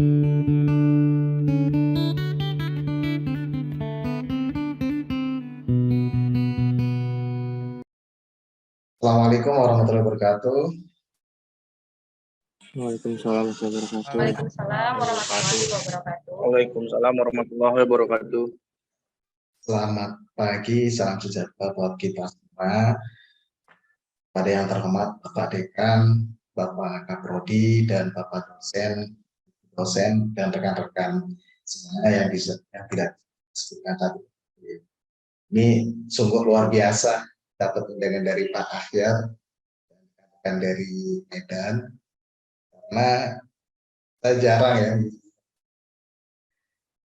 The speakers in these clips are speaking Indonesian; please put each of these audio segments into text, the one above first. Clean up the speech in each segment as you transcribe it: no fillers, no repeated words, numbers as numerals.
Assalamualaikum warahmatullahi wabarakatuh. Waalaikumsalam warahmatullahi wabarakatuh. Waalaikumsalam warahmatullahi wabarakatuh. Waalaikumsalam warahmatullahi wabarakatuh. Selamat pagi, salam sejahtera buat kita semua. Pada yang terhormat Bapak Dekan, Bapak Kaprodi, dan Bapak dosen dan rekan-rekan semuanya yang tidak disebutkan tadi. Ini sungguh luar biasa dapat undangan dari Pak Akhyar dan dari Medan, karena saya jarang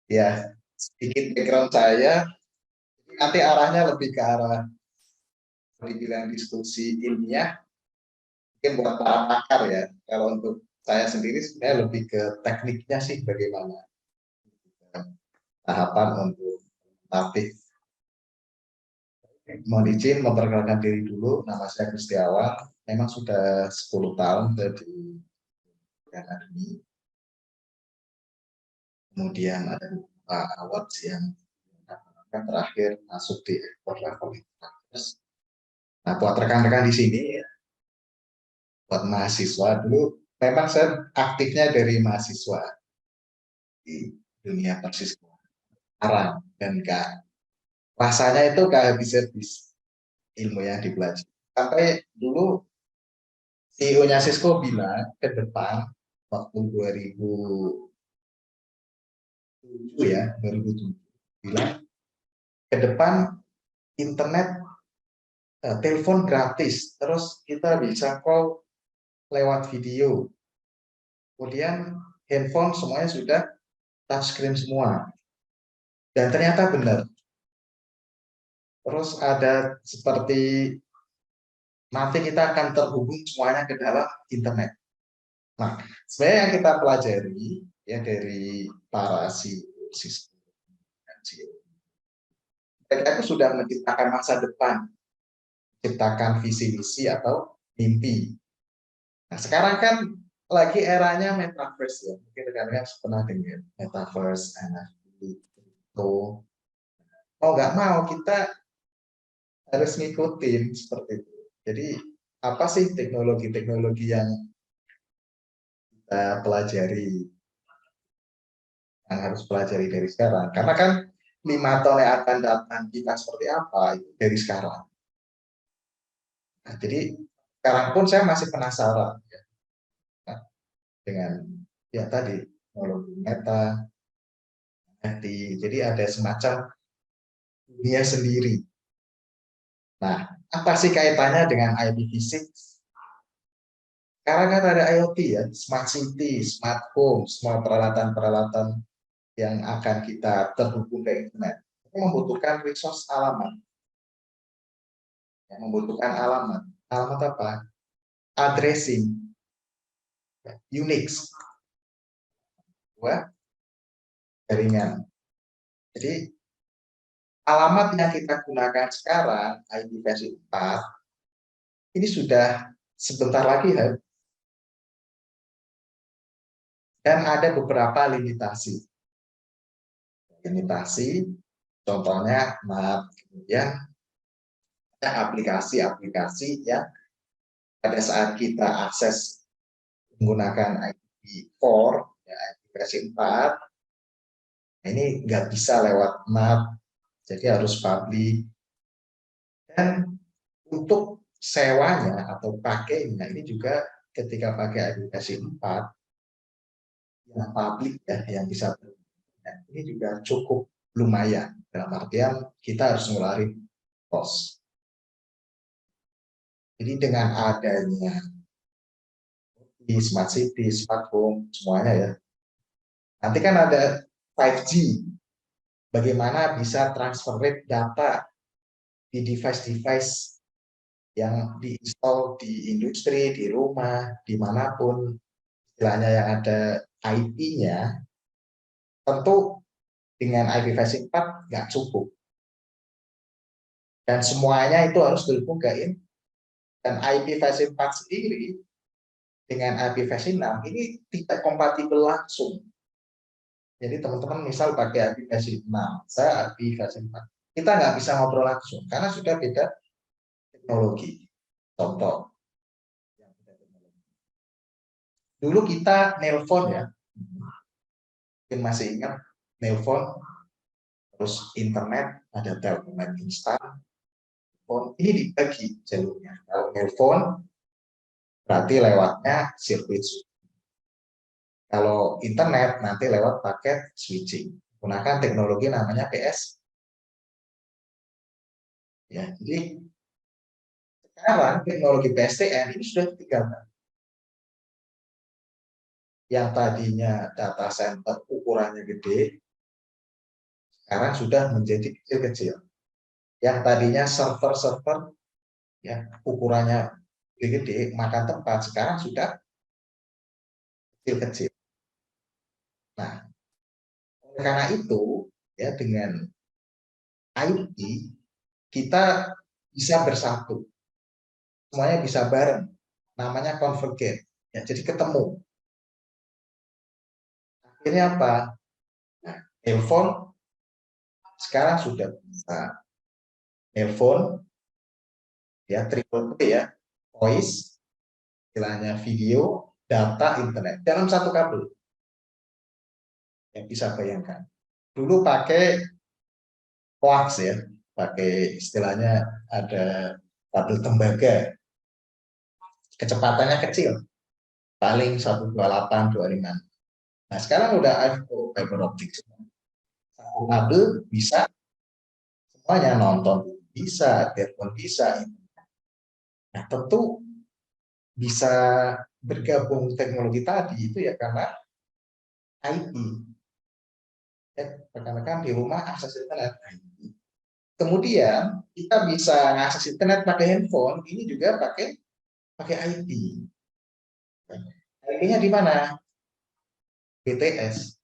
ya sedikit background saya, nanti arahnya lebih ke arah dibilang diskusi ilmiah, mungkin buat para pakar ya. Kalau untuk saya sendiri sebenarnya lebih ke tekniknya sih, bagaimana tahapan untuk tatip. Mohon izin memperkenalkan diri dulu, nama saya Gustiawan, memang sudah 10 tahun di akademi. Kemudian ada beberapa awards yang terakhir masuk di ekspor level internasional. Nah, buat rekan-rekan di sini, buat mahasiswa dulu, memang saya aktifnya dari mahasiswa di dunia persiswa sekarang, dan rasanya itu gak habis-habis ilmu yang dipelajari. Sampai dulu CEO-nya Cisco bilang ke depan waktu 2007 bilang ke depan internet, telepon gratis, terus kita bisa call lewat video, kemudian handphone semuanya sudah touchscreen semua, dan ternyata benar. Terus ada seperti nanti kita akan terhubung semuanya ke dalam internet. Nah, sebenarnya yang kita pelajari ya dari para siswa, mereka itu sudah menciptakan masa depan, menciptakan visi misi atau mimpi. Nah, sekarang kan lagi eranya metaverse ya, mungkin rekan-rekan pernah dengar metaverse, NFT, crypto. Mau nggak mau kita harus ngikutin seperti itu. Jadi apa sih teknologi-teknologi yang kita pelajari, yang harus pelajari dari sekarang? Karena kan 5 tahun yang akan datang kita seperti apa itu dari sekarang. Nah, jadi sekarang pun saya masih penasaran ya, nah, dengan ya tadi teknologi meta, NFT. Jadi ada semacam dunia sendiri. Nah, apa sih kaitannya dengan IPv6? Sekarang kan ada IoT ya, smart city, smart home, semua peralatan-peralatan yang akan kita terhubung ke internet. Itu membutuhkan resource alamat. Yang membutuhkan alamat. Alamat apa? Addressing. Unix. Dua, jaringan. Jadi, alamat yang kita gunakan sekarang, IPv4, ini sudah sebentar lagi habis. Dan ada beberapa limitasi. Contohnya kemudian ada aplikasi-aplikasi yang pada saat kita akses menggunakan IPv4, ya, IPv4, ini nggak bisa lewat NAT, jadi harus public. Dan untuk sewanya atau pakainya ini juga ketika pakai IPv4 yang public ya, yang bisa ini juga cukup lumayan, dalam artian kita harus ngeluarin cost. Jadi dengan adanya di smart city, smart home, semuanya ya, nanti kan ada 5G, bagaimana bisa transfer rate data di device-device yang diinstal di industri, di rumah, dimanapun, istilahnya yang ada IP-nya, tentu dengan IPv4 nggak cukup. Dan semuanya itu harus terhubung ke internet. Dan IPv4 sendiri dengan IPv6 ini tidak kompatibel langsung Jadi teman-teman misal pakai IP versi 6, saya IP versi 4. Kita nggak bisa ngobrol langsung karena sudah beda teknologi. Contoh, dulu kita nelpon ya, mungkin masih ingat nelpon, terus internet, ada Telkomsel instan, ini dibagi jalurnya. Kalau nelpon berarti lewatnya sirkuit. Kalau internet nanti lewat paket switching, gunakan teknologi namanya PS. Ya, jadi sekarang teknologi PSTN ini sudah ditinggalkan. Yang tadinya data center ukurannya gede, sekarang sudah menjadi kecil-kecil. Yang tadinya server-server ya ukurannya gede-gede, makan tempat, sekarang sudah kecil-kecil. Nah, oleh karena itu, ya dengan IT kita bisa bersatu, semuanya bisa bareng, namanya convergent. Ya, jadi ketemu. Akhirnya apa? Nah, telepon sekarang sudah bisa telepon, ya triple P ya, voice, istilahnya video, data, internet dalam satu kabel. Yang bisa bayangkan. Dulu pakai koax ya, pakai istilahnya ada kabel tembaga, kecepatannya kecil, paling 128, 25. Nah sekarang udah fiber optik, satu kabel bisa semuanya, nonton bisa, telepon bisa. Nah tentu bisa bergabung teknologi tadi itu ya karena IT. Ya, rekan-rekan di rumah akses internet IT. Kemudian kita bisa mengakses internet pakai handphone, ini juga pakai IP. IP-nya di mana? BTS.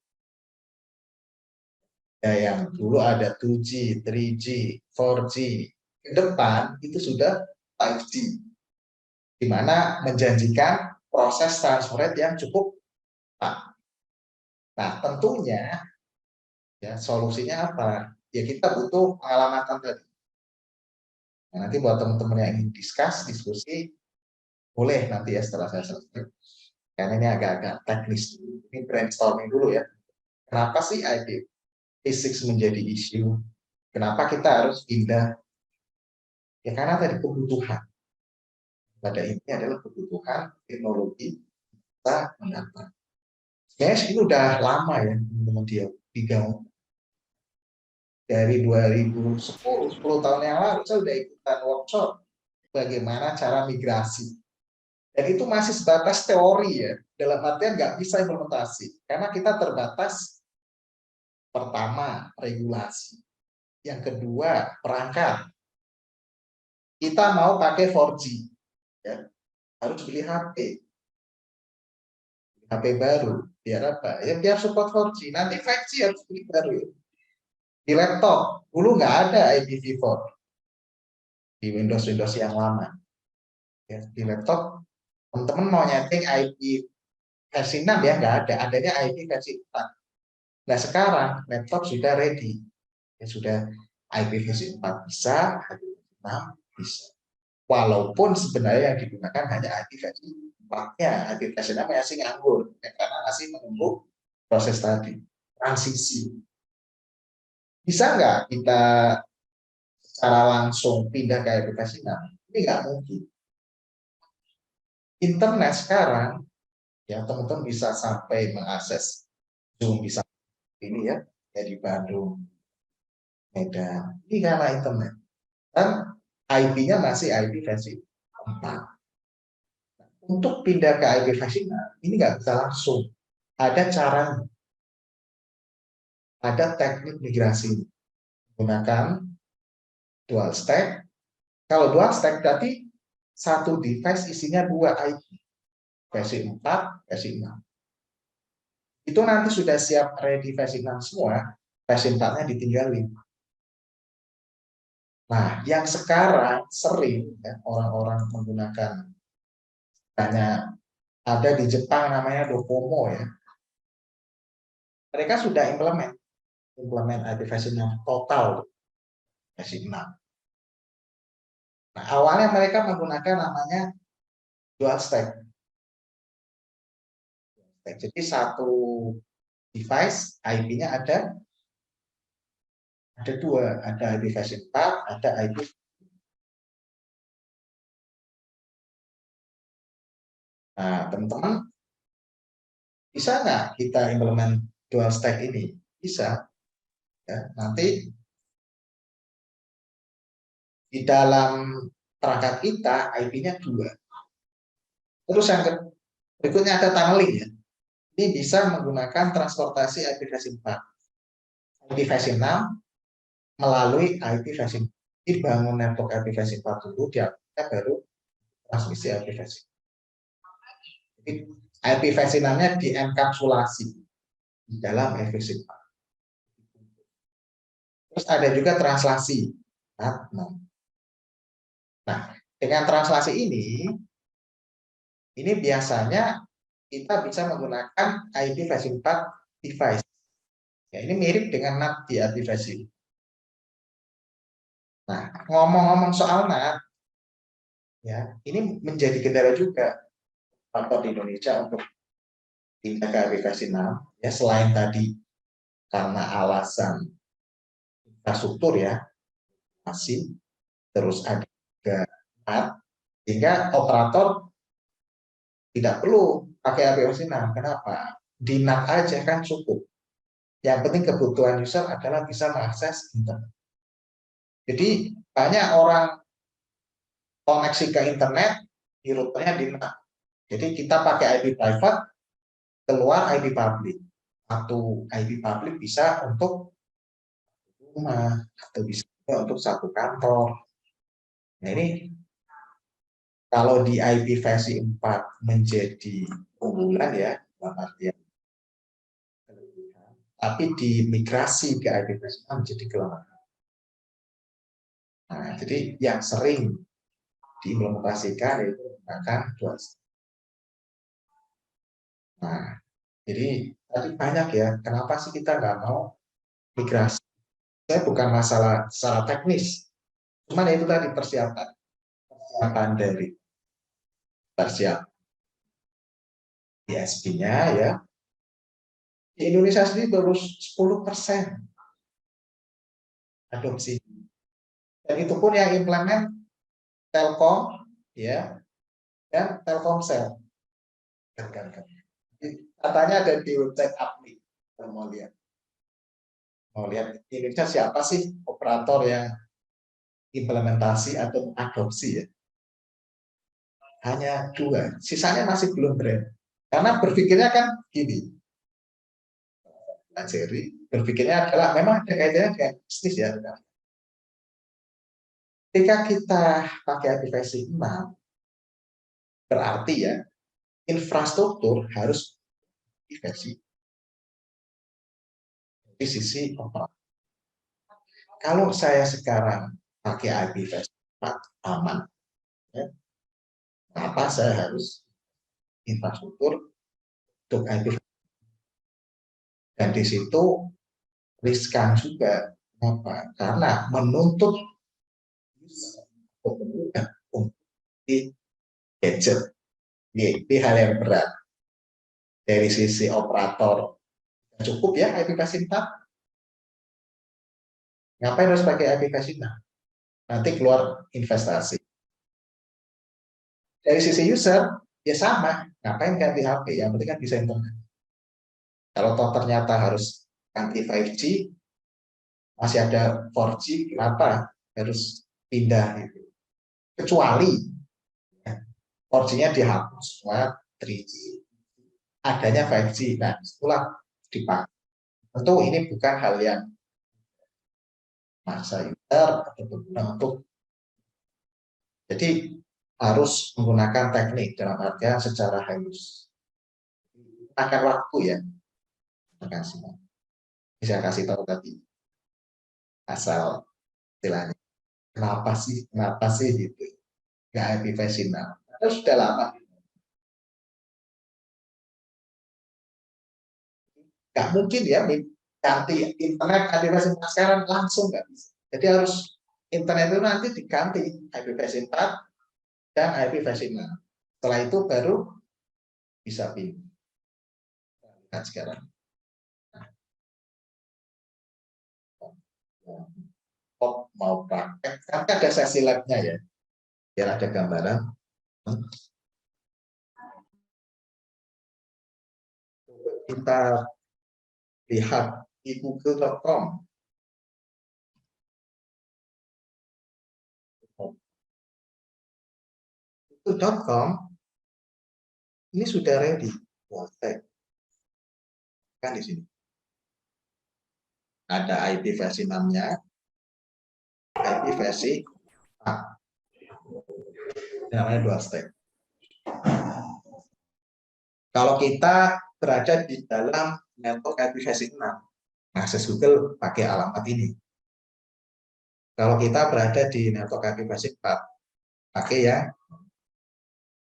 Ya, yang dulu ada 2G, 3G, 4G. Ke depan itu sudah 5G. Di mana menjanjikan proses transfer rate yang cukup cepat. Nah, tentunya ya solusinya apa? Ya kita butuh pengalamatan tadi. Nah, nanti buat teman-teman yang ingin diskusi, boleh nanti ya setelah saya selesai. Karena ini agak-agak teknis. Ini brainstorming dulu ya. Kenapa sih IP physics menjadi isu? Kenapa kita harus pindah? Ya karena tadi kebutuhan. Pada intinya adalah kebutuhan teknologi kita mendapat. Sebenarnya ini udah lama ya teman-teman dia digaung. Dari 2010, 10 tahun yang lalu saya udah ikutan workshop bagaimana cara migrasi. Dan itu masih sebatas teori ya, dalam artian nggak bisa implementasi. Karena kita terbatas, pertama, regulasi. Yang kedua, perangkat. Kita mau pakai 4G, ya, harus beli HP. HP baru, biar apa? Ya biar support 4G. Nanti 5G harus beli baru ya. Di laptop, dulu nggak ada IPv4 di Windows yang lama. Ya, di laptop, teman-teman mau nyeting IP versi 6 ya nggak ada, adanya IP versi 4. Nah sekarang laptop sudah ready, ya sudah IP versi 4 bisa, IP versi 6 bisa. Walaupun sebenarnya yang digunakan hanya IP versi 4-nya, IP versi 6 masih nganggur, ya, karena masih menunggu proses tadi, transisi. Bisa nggak kita secara langsung pindah ke IP versi 6? Ini nggak mungkin. Internet sekarang, ya teman-teman bisa sampai mengakses Zoom bisa ini ya di Bandung, Medan, ini karena internet. Dan IP-nya masih IP versi 4. Untuk pindah ke IP versi 6, ini nggak bisa langsung. Ada cara, ada teknik migrasi. Menggunakan dual stack. Kalau dual stack berarti satu device isinya dua IP. Versi 4, versi 6. Itu nanti sudah siap ready versi 6 semua, versi 4-nya ditinggalin. Nah, yang sekarang sering ya, orang-orang menggunakan, hanya ada di Jepang namanya Docomo ya. mereka sudah implement IP versi 6 total versi 6. Nah, awalnya mereka menggunakan namanya dual stack. Jadi satu device IP-nya ada dua, ada IP versi 4, ada IP. Nah, teman-teman, bisa nggak kita implement dual stack ini? Bisa. Ya, nanti di dalam perangkat kita IP-nya 2. Terus yang berikutnya ada tunneling ya. Ini bisa menggunakan transportasi IP versi 4. IP versi 6 melalui IP versi 4. Dibangun network IP versi 4 dulu, dia baru transmisi IP versi 4. Jadi IP versi 6-nya dienkapsulasi di dalam IP versi 4. Terus ada juga translasi. Nah, dengan translasi ini biasanya kita bisa menggunakan IP versi 4 device. Ya, ini mirip dengan NAT di IP versi. Nah, ngomong-ngomong soal NAT, ya, ini menjadi kendala juga faktor di Indonesia untuk pindah ke IP versi 6. Ya, selain tadi karena alasan infrastruktur ya, masih terus ada juga NAT, sehingga operator tidak perlu pakai IP versi 6. Kenapa? Di NAT aja kan cukup. Yang penting kebutuhan user adalah bisa mengakses internet. Jadi banyak orang koneksi ke internet di routernya di NAT. Jadi kita pakai IP private, keluar IP public. Satu IP public bisa untuk rumah atau bisa untuk satu kantor. Nah ini kalau di IP versi 4 menjadi unggulan ya, artian tapi di migrasi ke IP versi 6 menjadi kelemahan. Nah, jadi yang sering diimplementasikan itu menggunakan dual stack. Nah, jadi tadi banyak ya, kenapa sih kita nggak mau migrasi? Saya bukan masalah secara teknis, cuman itu tadi persiapan dari persiapan ISP-nya ya. Di Indonesia sendiri baru 10% adopsi. Dan itu pun yang implement Telkom ya dan Telkomsel. Katanya ada di website Apli. Mau lihat di Indonesia siapa sih operator yang implementasi atau adopsi ya? Hanya 2, sisanya masih belum brand. Karena berpikirnya kan gini, Pak Jerry, berpikirnya adalah memang ada kaitannya dengan bisnis ya. Ketika kita pakai aplikasi 6, berarti ya infrastruktur harus diversi di sisi operator. Kalau saya sekarang pakai IP versi 4 aman, ya, kenapa saya harus infrastruktur untuk IP? Dan di situ riskan juga. Kenapa? Karena menuntut untuk di gadget. Ini hal yang berat. Dari sisi operator, cukup ya IP versi 4. Ngapain harus pakai IP versi 6? Nanti keluar investasi. Dari sisi user, ya sama. Ngapain ganti HP? Yang penting kan bisa internet. Kalau toh ternyata harus ganti 5G, masih ada 4G, kenapa harus pindah? Gitu. Kecuali 4G-nya dihapus semua 3G. Adanya 5G. Nah, itulah dipakai. Tentu ini bukan hal yang maksa user atau berguna untuk. Jadi harus menggunakan teknik dalam artian secara halus. Akan waktu ya. Terima kasih. Bisa kasih tahu tadi asal istilahnya. Kenapa sih gitu? Nggak IP versi 6. Terus sudah lama. nggak mungkin ya ganti internet IPv4 sekarang langsung nggak bisa. Jadi harus internet itu nanti diganti IPv4 dan IPv6. Setelah itu baru bisa pindah. Lihat sekarang. Mau praktek, kan ada sesi labnya ya, biar ada gambaran. Kita lihat di google.com. Google.com ini sudah ready. Kan di sini. Ada IP versi 6-nya, IP versi 4. Namanya dual stack. Kalau kita berada di dalam network IP versi 6, akses Google pakai alamat ini. Kalau kita berada di network IP versi 4, pakai ya,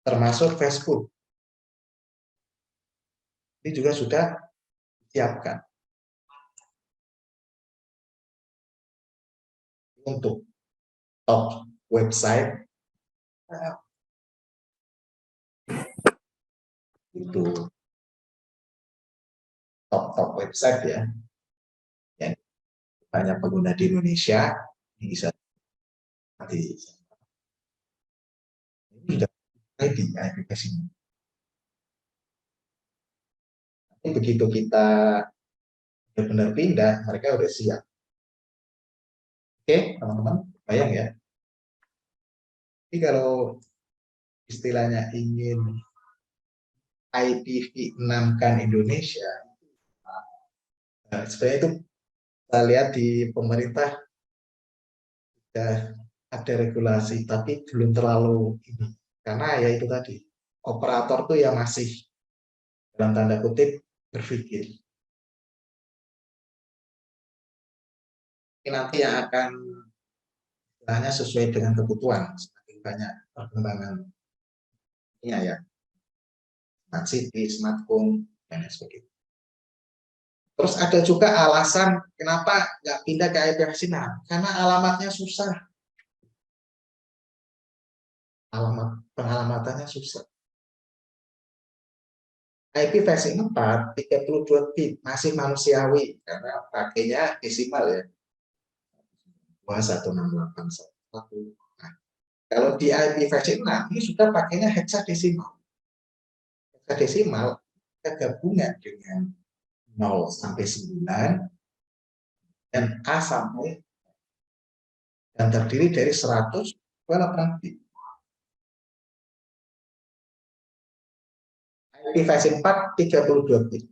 termasuk Facebook. Ini juga sudah disiapkan. Untuk top website, itu top website ya, yang banyak pengguna di Indonesia, ini bisa nanti ini sudah ready aplikasinya. Tapi begitu kita benar-benar pindah, mereka udah siap. Oke, teman-teman, bayang ya. Jadi kalau istilahnya ingin IPv6 kan Indonesia, sebenarnya itu kita lihat di pemerintah sudah ada regulasi, tapi belum terlalu ini. Karena ya itu tadi, operator tuh ya masih dalam tanda kutip berpikir. Ini nanti yang akan istilahnya sesuai dengan kebutuhan, semakin banyak perkembangan ya, smart city, smart home, dan sebagainya. Terus ada juga alasan kenapa nggak pindah ke IPv6, karena alamatnya susah. Pengalamatannya susah. IPv4 32 bit masih manusiawi karena pakainya desimal ya. 21681. Nah, kalau di IPv6 ini sudah pakainya hexadesimal. Hexadesimal gabungan dengan 0 sampai 9 dan A sampai dan terdiri dari 128 bit. IPv4 32 bit.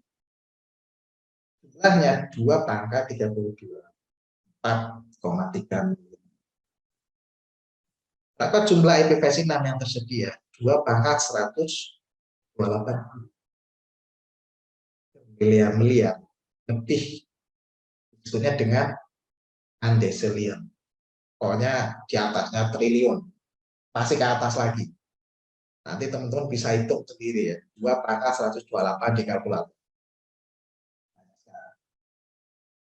Jumlahnya 2 pangkat 32. 4,3 miliar. Berapa jumlah IPv6 yang tersedia? 2 pangkat 128 miliar lebih, sebetulnya dengan undecillion. Pokoknya di atasnya triliun, masih ke atas lagi. Nanti teman-teman bisa hitung sendiri ya, 2 pangkat 128 di kalkulator.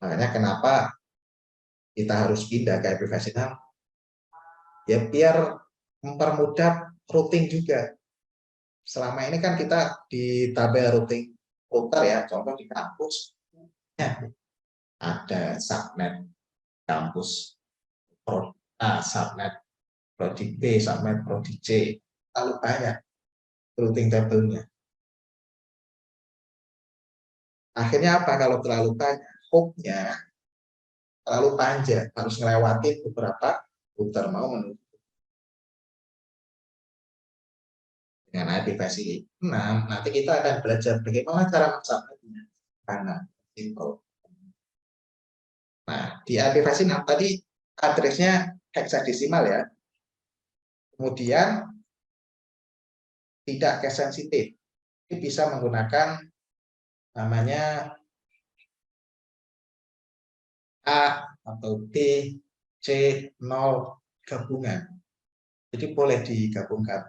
Makanya kenapa kita harus pindah ke IPv6, ya biar mempermudah routing juga. Selama ini kan kita di tabel routing router ya, contoh di kampus ya, ada subnet kampus Prod A, subnet Prodi B, subnet Prodi C, terlalu banyak routing tabelnya. Akhirnya apa kalau terlalu banyak? Hopnya terlalu panjang, harus melewati beberapa router mau menuju. Dengan IPv6, nanti kita akan belajar bagaimana cara mensubnetnya. Karena simple. Nah, di IPv6 tadi addressnya hexadesimal ya. Kemudian tidak case sensitif. Ini bisa menggunakan namanya A atau B, C, 0 gabungan. Jadi boleh digabungkan.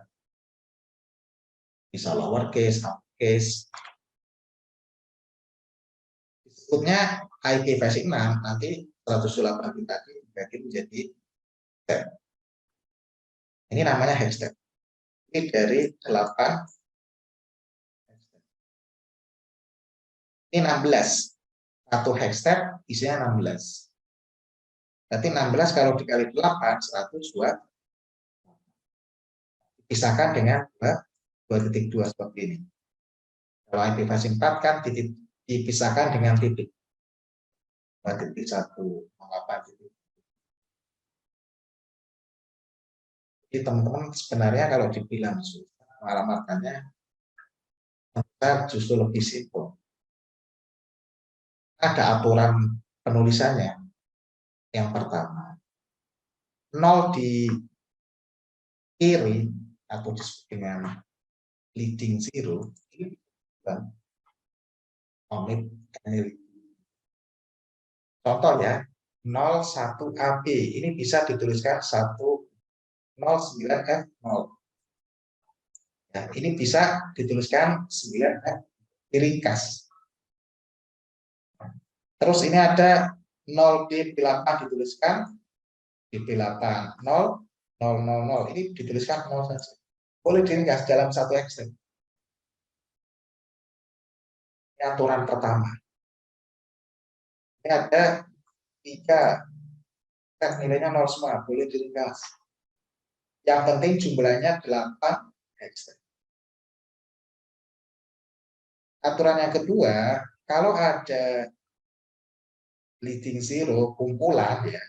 Bisa lowercase, uppercase. Berikutnya IP versi 6 nanti 128 bit tadi dibagi menjadi step. Ini namanya hash step. Ini dari 8 ini 16. Satu hash step isinya 16. Berarti 16 kalau dikali 8 102 dipisahkan dengan 2.2 seperti ini. Kalau IP versi 4 kan dipisahkan dengan titik 2.108 titik. Jadi teman-teman sebenarnya kalau dibilang alamatkannya justru lebih simpel. Ada aturan penulisannya. Yang pertama, 0 di kiri atau disebut dengan leading zero ini bukan unit energi. Contoh ya, 01 AB ini bisa dituliskan 109F0. Ya, ini bisa dituliskan 9F diringkas. Terus ini ada 0D8 dituliskan DP8 0 000 ini dituliskan 0 saja. Boleh diringkas dalam satu ekstrim. Ini aturan pertama. Ini ada 3 nilainya 0 semua, boleh diringkas. Yang penting jumlahnya 8 ekstrim. Aturan yang kedua, kalau ada leading zero kumpulan ya,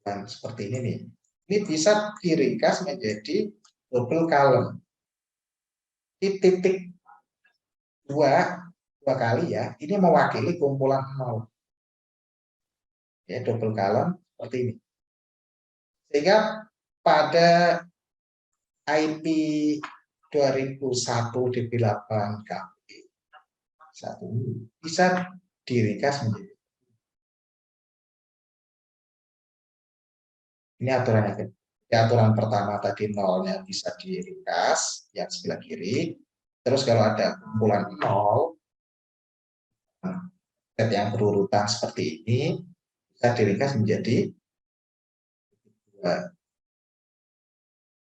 dan seperti ini nih, ini bisa diringkas menjadi double column. Di titik dua kali ya, ini mewakili kumpulan 0. Ya, double column seperti ini. Sehingga pada IP 2001 DP8 KB 1 bisa diringkas menjadi ini aturannya. Aturan pertama tadi nolnya bisa diringkas yang sebelah kiri. Terus kalau ada kumpulan 0 set yang berurutan seperti ini bisa diringkas menjadi 2.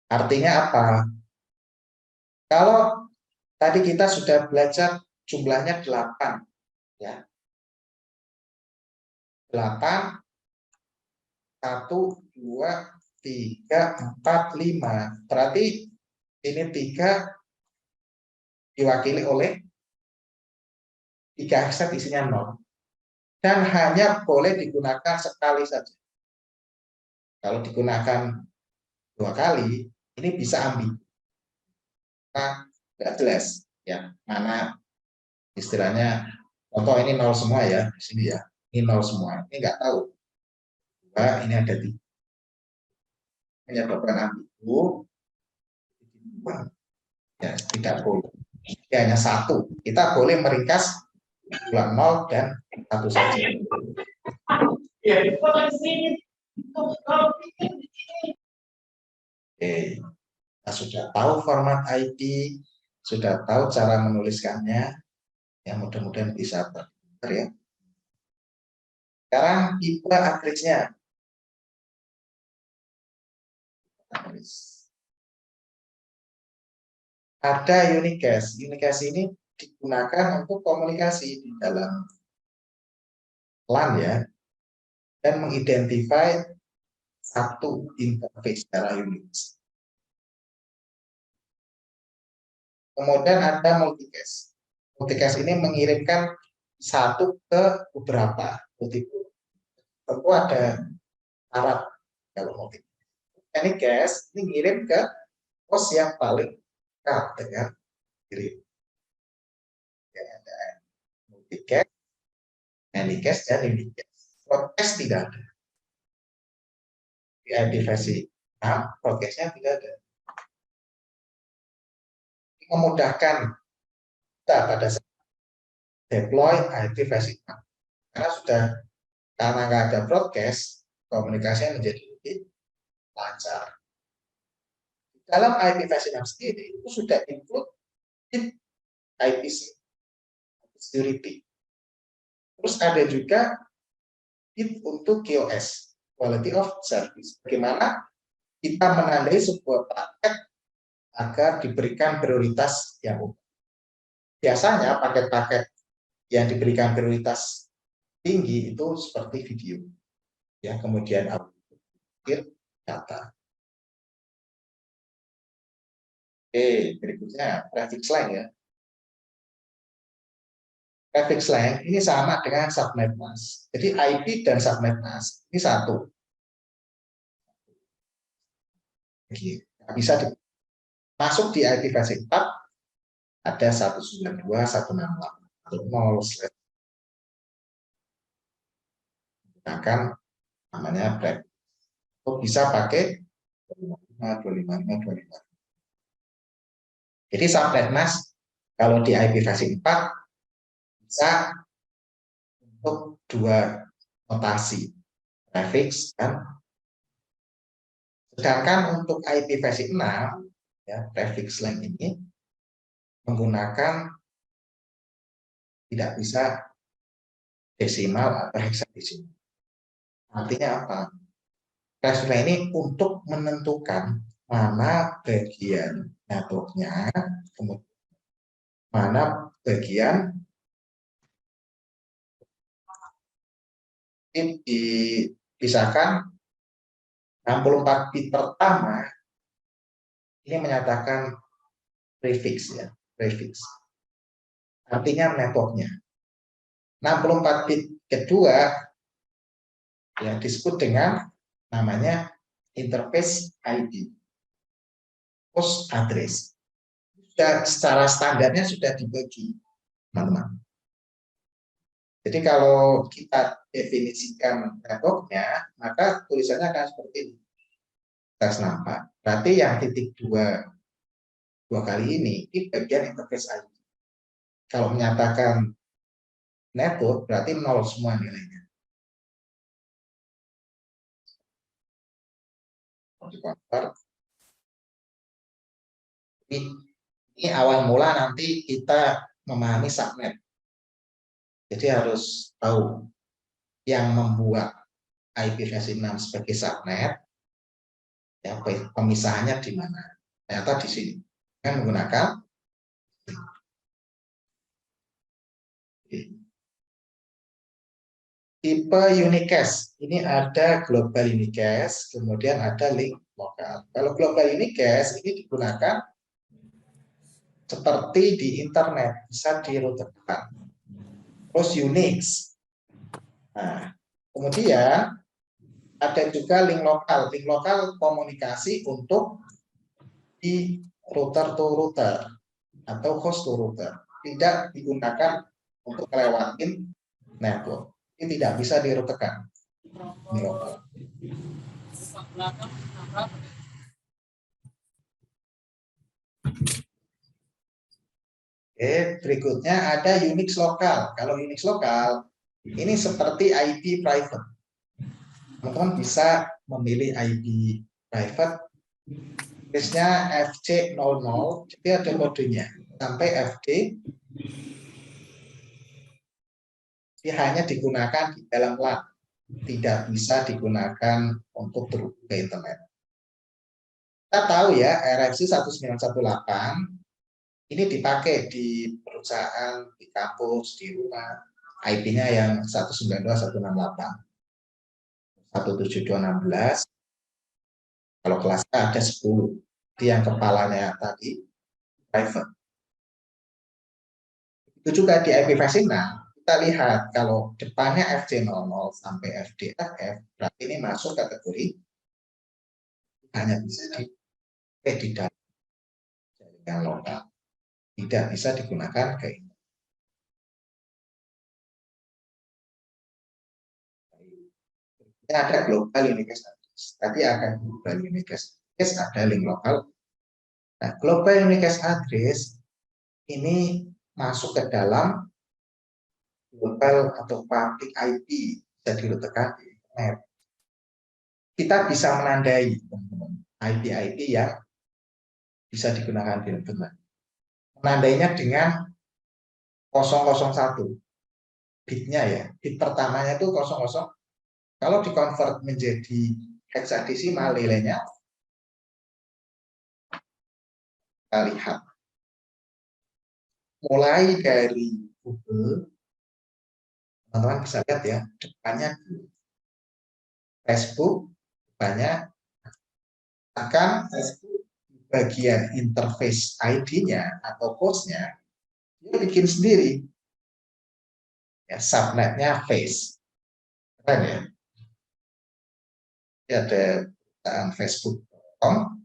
Artinya apa? Kalau tadi kita sudah belajar jumlahnya 8 ya. 8 1 2 3 4 5. Berarti ini 3 diwakili oleh 3 hexa isinya 0. Dan hanya boleh digunakan sekali saja. Kalau digunakan 2 kali, ini bisa ambil. Nah, nggak jelas ya mana istilahnya. Contoh ini 0 semua ya di sini ya. Ini 0 semua. Ini nggak tahu. Ini ada 3. Menyebabkan ambigu ya tidak boleh. Ini hanya 1. Kita boleh meringkas bulan 0 dan 1 saja. Oke, kita sudah tahu format IP, sudah tahu cara menuliskannya, ya mudah-mudahan bisa terdengar ya. Sekarang tipe aktrisnya. Ada unicast. Unicast ini digunakan untuk komunikasi di dalam LAN ya, dan mengidentifikasi satu interface secara unik. Kemudian ada multicast. Multicast ini mengirimkan satu ke beberapa tipe. Tentu ada syarat kalau multicast. Unicast ini ngirim ke pos yang paling dekat dengan kirim. Ya, ada multicast, unicast, dan unicast. Broadcast tidak ada. Di versi 6, broadcastnya tidak ada. Memudahkan kita pada saat deploy IP versi 6. Karena nggak ada broadcast, komunikasinya menjadi lebih lancar. Dalam IP versi 6 sendiri itu sudah include IP security. Terus ada juga PIT untuk QoS, Quality of Service. Bagaimana kita menandai sebuah paket agar diberikan prioritas yang umum. Biasanya paket-paket yang diberikan prioritas tinggi itu seperti video, ya, kemudian audio, data. Oke, berikutnya prefix line ya. Prefix line ini sama dengan subnet mask. Jadi IP dan subnet mask ini satu. Oke, bisa masuk di IP versi 4 ada 192, 168 atau 0 menggunakan namanya prefix. Bisa pakai 255, 255. Jadi subnet mask kalau di IP versi 4 bisa untuk dua notasi, prefix dan sedangkan untuk IP versi 6 ya, prefix line ini menggunakan tidak bisa desimal atau hexadesimal. Artinya apa? Prefix line ini untuk menentukan mana bagian networknya, kemudian mana bagian ini dipisahkan. 64 bit pertama ini menyatakan prefix ya, prefix. Artinya networknya. 64 bit kedua ya disebut dengan namanya interface ID, host address. Sudah secara standarnya sudah dibagi, teman-teman. Jadi kalau kita definisikan networknya, maka tulisannya akan seperti ini. Tes nampak. Berarti yang titik dua kali ini bagian interface ID. Kalau menyatakan network berarti 0 semua nilainya. Ini awal mula nanti kita memahami subnet. Jadi harus tahu yang membuat IP versi 6 sebagai subnet, ya, pemisahannya di mana. Ternyata di sini dengan menggunakan tipe unicast. Ini ada global unicast, kemudian ada link lokal. Kalau global unicast ini digunakan seperti di internet, bisa dirutekan. Terus Unix. Nah, kemudian ada juga link lokal. Link lokal komunikasi untuk di router to router atau host to router. Tidak digunakan untuk melewatin network. Ini tidak bisa dirutekan. Ini lokal. Oke, berikutnya ada Unix lokal. Kalau Unix lokal, ini seperti IP private. Teman-teman bisa memilih IP private, tulisnya FC00, jadi ada kodenya. Sampai FD, dia hanya digunakan di dalam LAN. Tidak bisa digunakan untuk terhubung ke internet. Kita tahu ya, RFC 1918 ini dipakai di perusahaan, di kampus, di rumah. IP-nya yang 192.168. 172.16. Kalau kelasnya ada 10. Itu yang kepalanya tadi, private. Itu juga di IP versi 6, kita lihat kalau depannya FC00 sampai FDFF, berarti ini masuk kategori hanya bisa di dalam jaringan lokal. Tidak bisa digunakan ke ini. Ini ada global unicast address. Tadi akan global unicast address, ada link lokal. Nah, global unicast address ini masuk ke dalam global atau public IP, bisa diletakkan di internet. Kita bisa menandai IP-IP yang bisa digunakan di internet. Menandainya dengan 001. bitnya ya. Bit pertamanya itu 00. Kalau dikonvert menjadi hexadesimal nilainya, kita lihat mulai dari Google, teman-teman bisa lihat ya, depannya Facebook, depannya akan Facebook bagian interface ID-nya atau hostnya, dia bikin sendiri. Ya, subnetnya face. Keren ya. Ini ada facebook.com,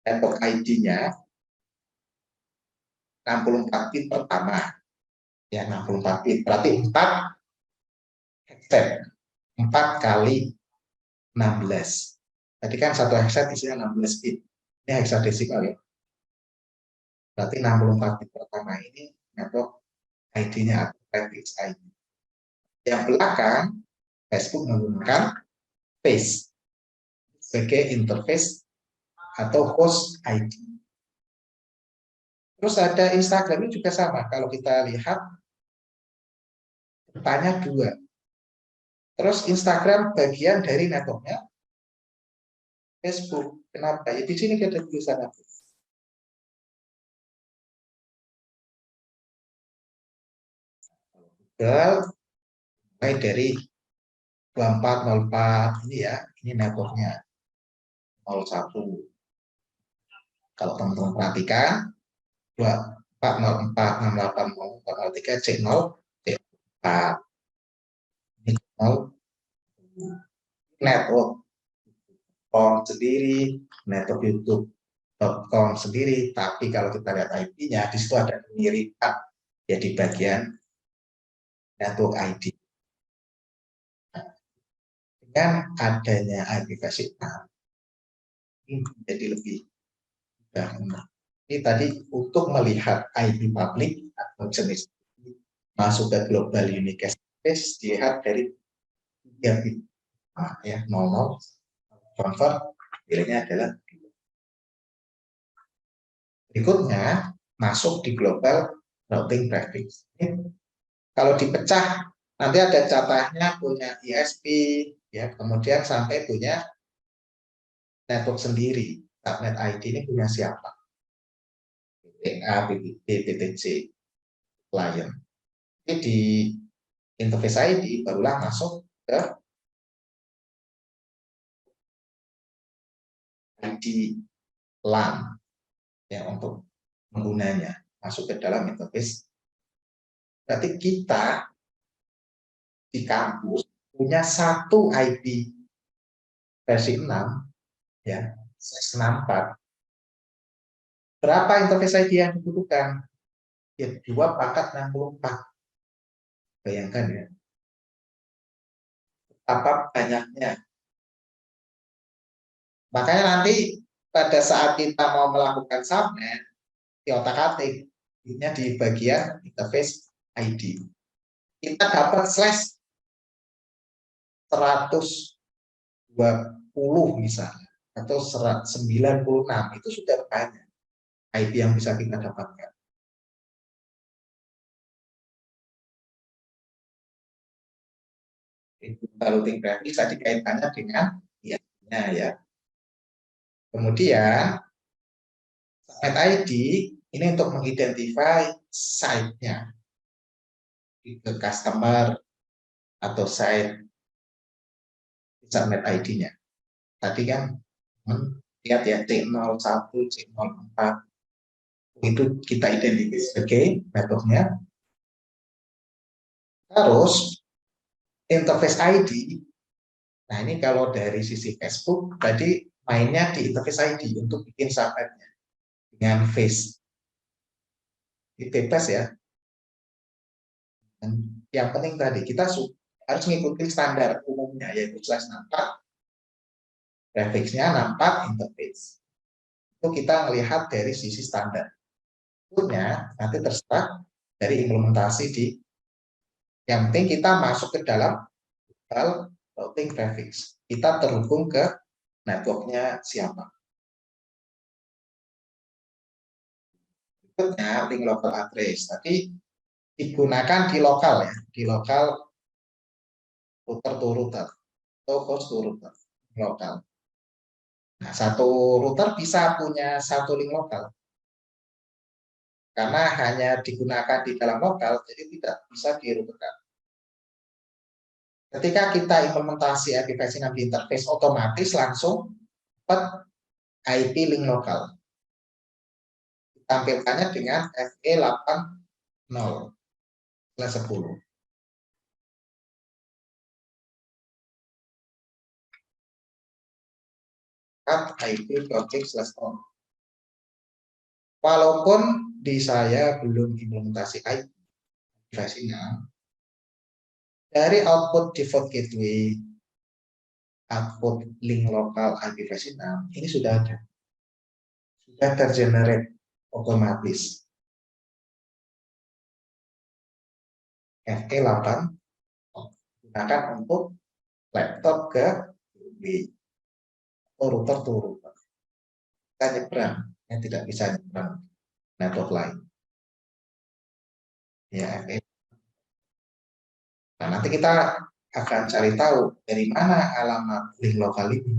network ID-nya 64 bit pertama. Ya, 64 bit. Berarti 4 hexet. 4 kali 16. Tadi kan satu hexet isinya 16 bit. Ini hexadesimal ya. Berarti 64 bit pertama ini network ID-nya atau prefix ID. Yang belakang, Facebook menggunakan face sebagai interface atau host ID. Terus ada Instagram ini juga sama. Kalau kita lihat, depannya 2. Terus Instagram bagian dari networknya Facebook. Kenapa? Ya di sini ada tulisan apa? Mulai dari 2404 ini ya, ini networknya 01. Kalau teman-teman perhatikan 2404 68 03 C0 C4 ini 0 network com sendiri, network YouTube.com sendiri, tapi kalau kita lihat IP-nya di situ ada kemiripan ya di bagian network ID. Dengan adanya IP versi 6 ini menjadi lebih mudah. Ini tadi untuk melihat IP public atau jenis masuk ke global unique space dilihat dari 3 bit ya 00 convert nilainya adalah 2. Berikutnya masuk di global routing prefix. Kalau dipecah nanti ada jatahnya punya ISP ya, kemudian sampai punya network sendiri. Subnet ID ini punya siapa? PTA, PPT, PTC, client. Ini di interface ID barulah masuk ke ID LAN ya untuk penggunanya masuk ke dalam interface. Berarti kita di kampus punya satu IP versi 6 ya, 64. Berapa interface ID yang dibutuhkan? Ya 2/64. Bayangkan ya. Apa banyaknya. Makanya nanti pada saat kita mau melakukan subnet, di otak-atik, ini di bagian interface ID. Kita dapat slash 120 misalnya, atau 96, itu sudah banyak IP yang bisa kita dapatkan. Routing prefix tadi kaitannya dengan ya. Kemudian subnet ID ini untuk mengidentify site-nya ke customer atau site subnet ID-nya. Tadi kan lihat ya C01, C04 itu kita identifikasi sebagai metodenya. Terus interface ID, nah ini kalau dari sisi Facebook tadi mainnya di interface ID untuk bikin subnetnya dengan face. Ini bebas ya. Dan yang penting tadi kita harus mengikuti standar umumnya yaitu /64, prefixnya 64 interface. Itu kita melihat dari sisi standar. Tentunya nanti terserah dari implementasi di yang penting kita masuk ke dalam routing prefix. Kita terhubung ke networknya siapa. Berikutnya link local address. Tadi digunakan di lokal ya, di lokal router to router atau host to router lokal. Nah, satu router bisa punya satu link lokal karena hanya digunakan di dalam lokal, jadi tidak bisa diruterkan. Ketika kita implementasi IPv6 di interface, otomatis langsung dapat IP link lokal. Tampilkannya dengan FE80/10. IP.6/0. Walaupun di saya belum implementasi IPv6, dari output default gateway, output link lokal IPv6 ini sudah ada, sudah tergenerate otomatis FE8 digunakan untuk laptop ke USB atau router to router. Kita nyebrang, yang tidak bisa nyebrang network lain. Ya, FE. Nah, nanti kita akan cari tahu dari mana alamat link lokal ini.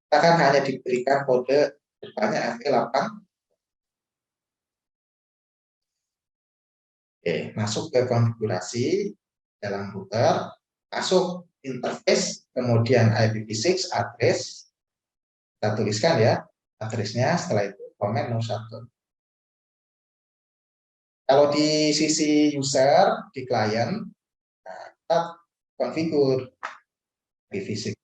Kita akan hanya diberikan kode depannya FE8. Oke, masuk ke konfigurasi dalam router, masuk interface, kemudian IPv6 address, kita tuliskan ya addressnya, setelah itu comment 01. Kalau di sisi user, di klien, nah, kita konfigur IPv6,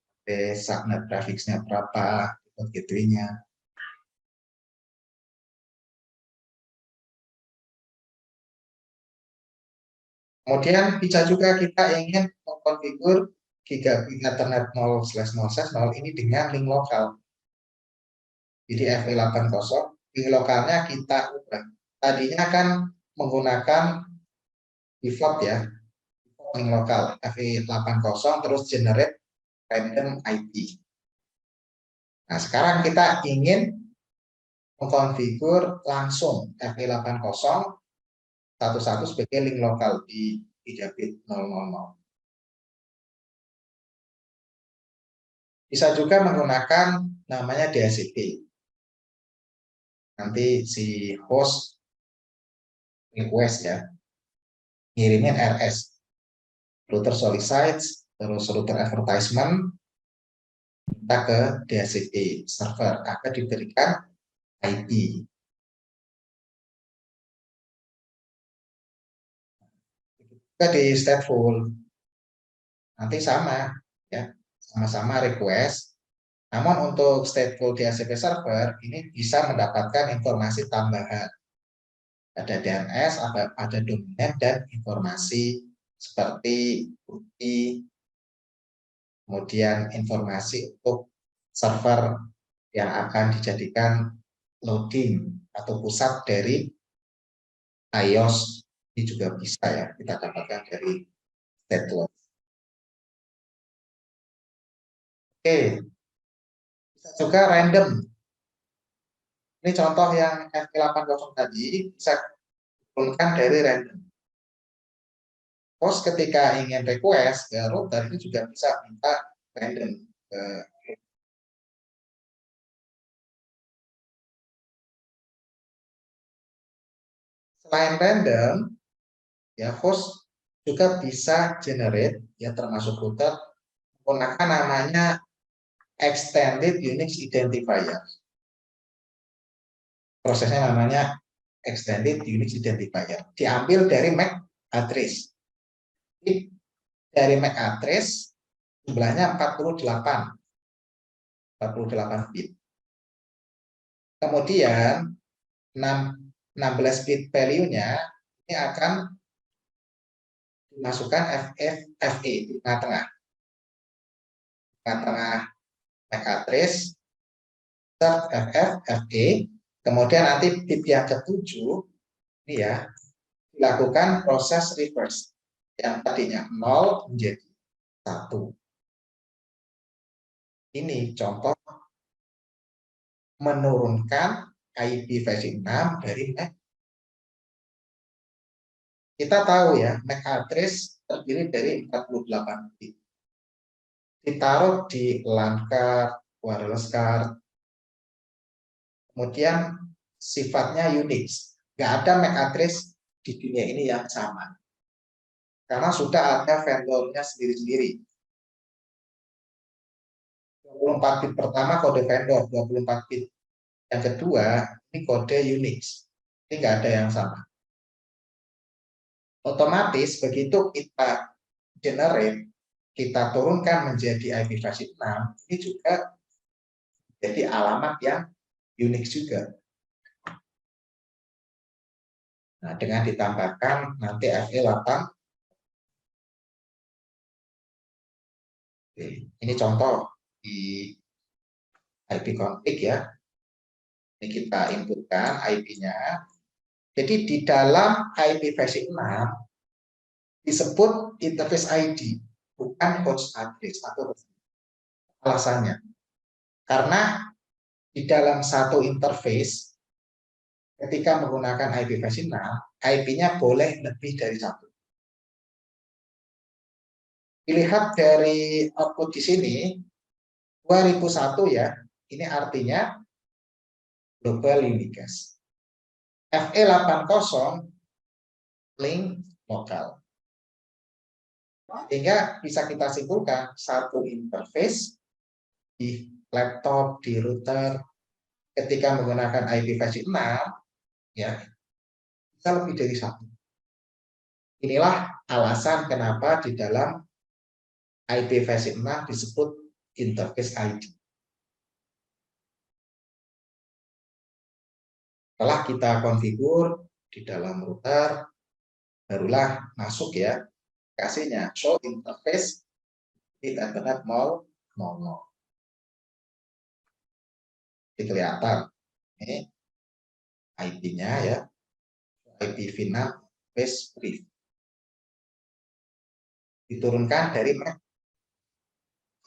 subnet prefixnya berapa, gateway-nya. Kemudian bisa juga kita ingin mengkonfigur gigabit Ethernet 0/0/0 ini dengan link lokal. Jadi FE80, link lokalnya kita ubah. Tadinya kan menggunakan default ya, link lokal FE80 terus generate random IP. Nah, sekarang kita ingin mengkonfigur langsung FE80 11 sebagai link lokal di gigabit 000. Bisa juga menggunakan namanya DHCP. Nanti si host request ya, ngirimin RS, router solicits, terus router advertisement, kita ke DHCP server akan diberikan IP. Kita di stateful, nanti sama ya, sama-sama request. Namun untuk stateful DHCP server ini bisa mendapatkan informasi tambahan. Ada DNS, ada domain dan informasi seperti bukti, kemudian informasi untuk server yang akan dijadikan loading atau pusat dari iOS, ini juga bisa ya kita dapatkan dari stateful. Oke, bisa juga random. Ini contoh yang FE80 tadi bisa diturunkan dari random. Host ketika ingin request ke router itu juga bisa minta random. Selain random, ya host juga bisa generate ya termasuk router menggunakan namanya extended Unix identifier. Prosesnya namanya extended Unix identifier. Diambil dari MAC address. Dari MAC address jumlahnya 48 bit. Kemudian 16 bit value-nya ini akan dimasukkan FE di tengah-tengah. Tengah-tengah MAC address, start FE, kemudian nanti bit yang ke-7 ini ya dilakukan proses reverse yang tadinya 0 menjadi 1. Ini contoh menurunkan IPv6 dari MAC Kita tahu ya, MAC address terdiri dari 48 bit. Ditaruh di LAN card, wireless card, kemudian sifatnya Unix. Nggak ada MAC address di dunia ini yang sama. Karena sudah ada vendornya sendiri-sendiri. 24 bit pertama kode vendor, 24 bit. Yang kedua, ini kode Unix. Ini nggak ada yang sama. Otomatis begitu kita generate, kita turunkan menjadi IP versi 6, ini juga jadi alamat yang Unix juga. Nah, dengan ditambahkan nanti FE8. Ini contoh di IP config ya. Ini kita inputkan IP-nya. Jadi di dalam IP versi 6 disebut interface ID, bukan host address atau alasannya. Karena di dalam satu interface ketika menggunakan IP versi 6, IP-nya boleh lebih dari satu. Dilihat dari output di sini 2001 ya, ini artinya global unicast. FE80 link lokal. Sehingga bisa kita simpulkan satu interface di laptop, di router, ketika menggunakan IP versi 6, ya, bisa lebih dari satu. Inilah alasan kenapa di dalam IP versi 6 disebut interface ID. Setelah kita konfigur di dalam router, barulah masuk ya, kasihnya show interface di Ethernet 000. Ini kelihatan, ini IP-nya ya, IP VNAT base brief. Diturunkan dari MAC.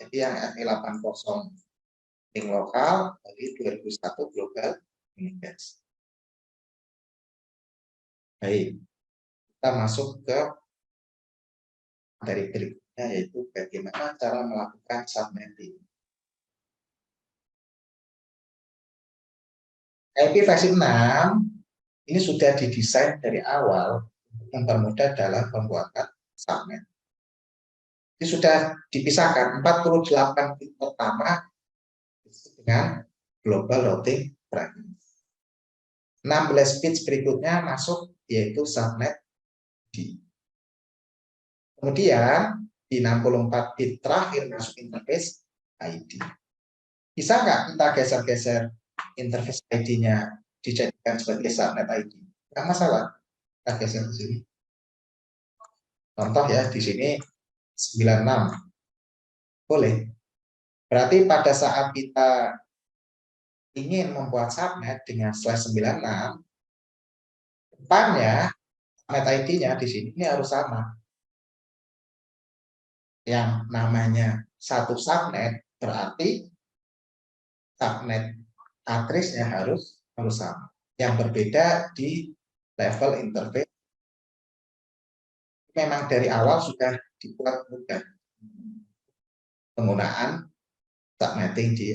Jadi yang FE80 link lokal dari 2001 global unicast. Baik, kita masuk ke materi berikutnya, yaitu bagaimana cara melakukan subnetting. IP versi 6 ini sudah didesain dari awal untuk mempermudah dalam pembuatan subnet. Ini sudah dipisahkan 48 bit pertama dengan global routing preference. 16 bit berikutnya masuk yaitu subnet D. Kemudian di 64 bit terakhir masuk interface ID. Bisa nggak kita geser-geser interface ID-nya dijadikan sebagai subnet ID? Nggak masalah. Kita geser di sini. Contoh ya, di sini 96. Boleh. Berarti pada saat kita ingin membuat subnet dengan /96, depannya subnet ID-nya di sini ini harus sama. Yang namanya satu subnet berarti subnet address-nya harus sama. Yang berbeda di level interface memang dari awal sudah dibuat mudah penggunaan subnetting di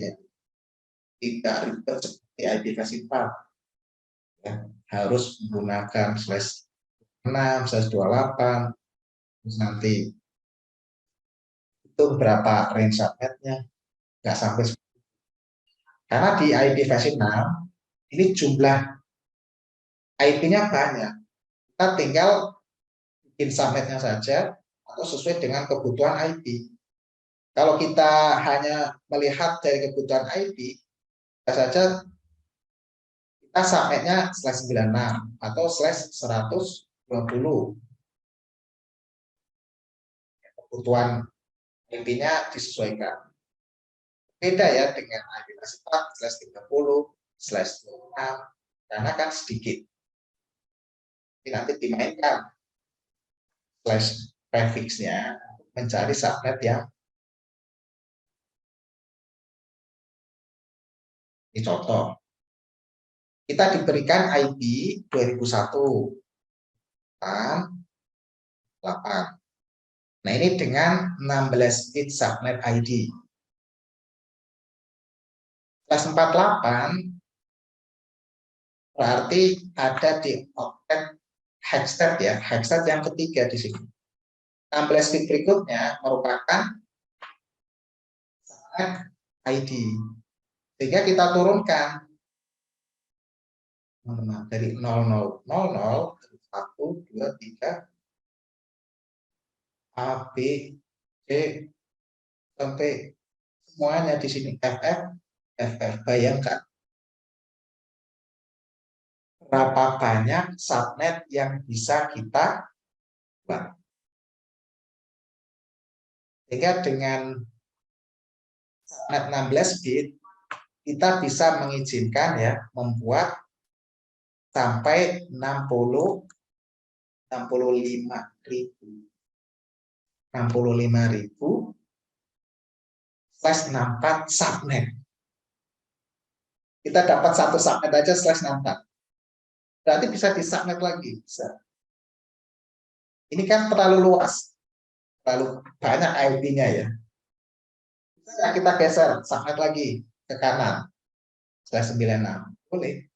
tidak ribet seperti IP versi 4. Ya, harus menggunakan /6/28, terus nanti itu berapa range subnetnya, nggak sampai. Karena di IP versi 6 ini jumlah IP-nya banyak, kita tinggal bikin subnetnya saja atau sesuai dengan kebutuhan IP. Kalau kita hanya melihat dari kebutuhan IP, bisa saja kita subnetnya /96 atau /120. Kebutuhan IP-nya disesuaikan. Beda ya dengan IP versi 4 /30/26, karena kan sedikit. Ini nanti dimainkan slash prefixnya mencari subnet yang ini contoh. Kita diberikan IP 2001 kan 48. Nah, ini dengan 16 bit subnet ID. 48 berarti ada di oktet hextet ya, hextet yang ketiga di sini. 16 bit berikutnya merupakan subnet ID. Sehingga kita turunkan dari 0000 1 2 3 A, B, C sampai semuanya di sini FF. Bayangkan berapa banyak subnet yang bisa kita buat. Sehingga dengan subnet 16 bit kita bisa mengizinkan ya membuat sampai 65.000/64 subnet. Kita dapat satu subnet aja /64. Berarti bisa di subnet lagi. Bisa. Ini kan terlalu luas. Terlalu banyak IP-nya ya. Bisa kita geser subnet lagi ke kanan. /96. Boleh.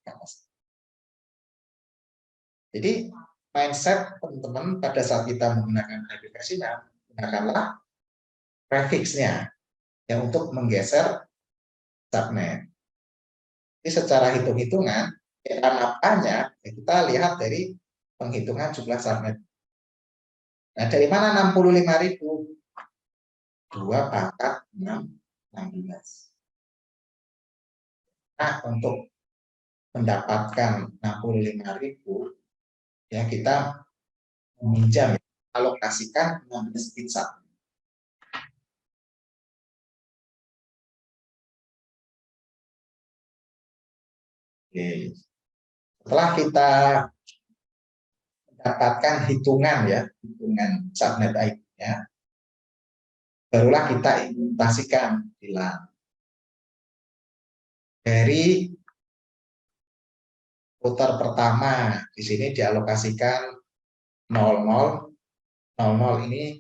Jadi mindset teman-teman pada saat kita menggunakan IP versi 6, gunakanlah prefixnya ya untuk menggeser subnet. Jadi secara hitung-hitungan, apanya kita lihat dari penghitungan jumlah subnet. Nah, dari mana 65.000? 2 pangkat 6, 16. Nah, untuk mendapatkan 65.000, ya kita meminjam, alokasikan 16 bit subnet. Oke. Setelah kita mendapatkan hitungan ya, hitungan subnet ID-nya, barulah kita implementasikan di LAN. Dari router pertama di sini dialokasikan 00. 00 ini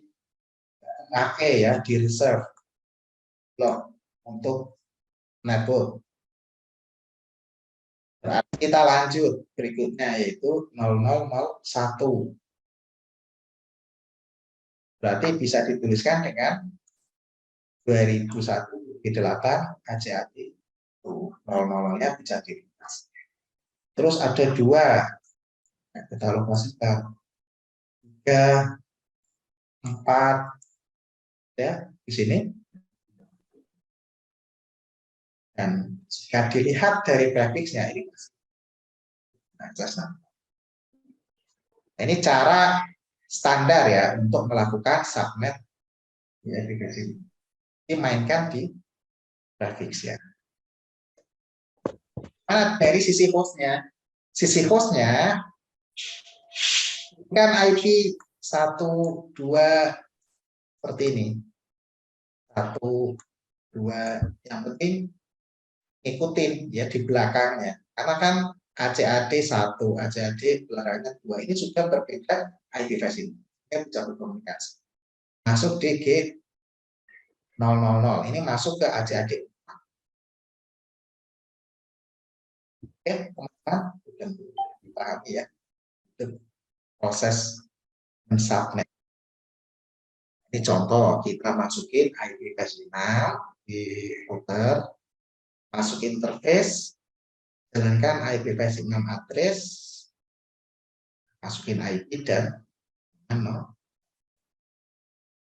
pakai ya, di reserve loh untuk network. Berarti kita lanjut berikutnya yaitu 0001. Berarti bisa dituliskan dengan 2001-8 ACAD. 00-nya bisa dilintas. Terus ada 2. Kita alokasikan 3, 4 ya di sini. Dan jika dilihat dari prefixnya ini, nah, ini cara standar ya untuk melakukan subnet ya, dimainkan di prefix ya. Nah, dari sisi hostnya kan IP 1, 2 seperti ini. 1, 2, yang penting ikutin ya di belakangnya. Karena kan ACAD 1, ACAD belakangnya 2 ini sudah berbeda IP versi. Kita bisa berkomunikasi. Masuk di G000. Ini masuk ke ACAD. Oke, teman-teman, sudah dipahami ya. Itu proses mensubnet. Ini contoh, kita masukin IP versi 6 di router, masuk interface, jalankan IP versi 6 address, masukin IP dan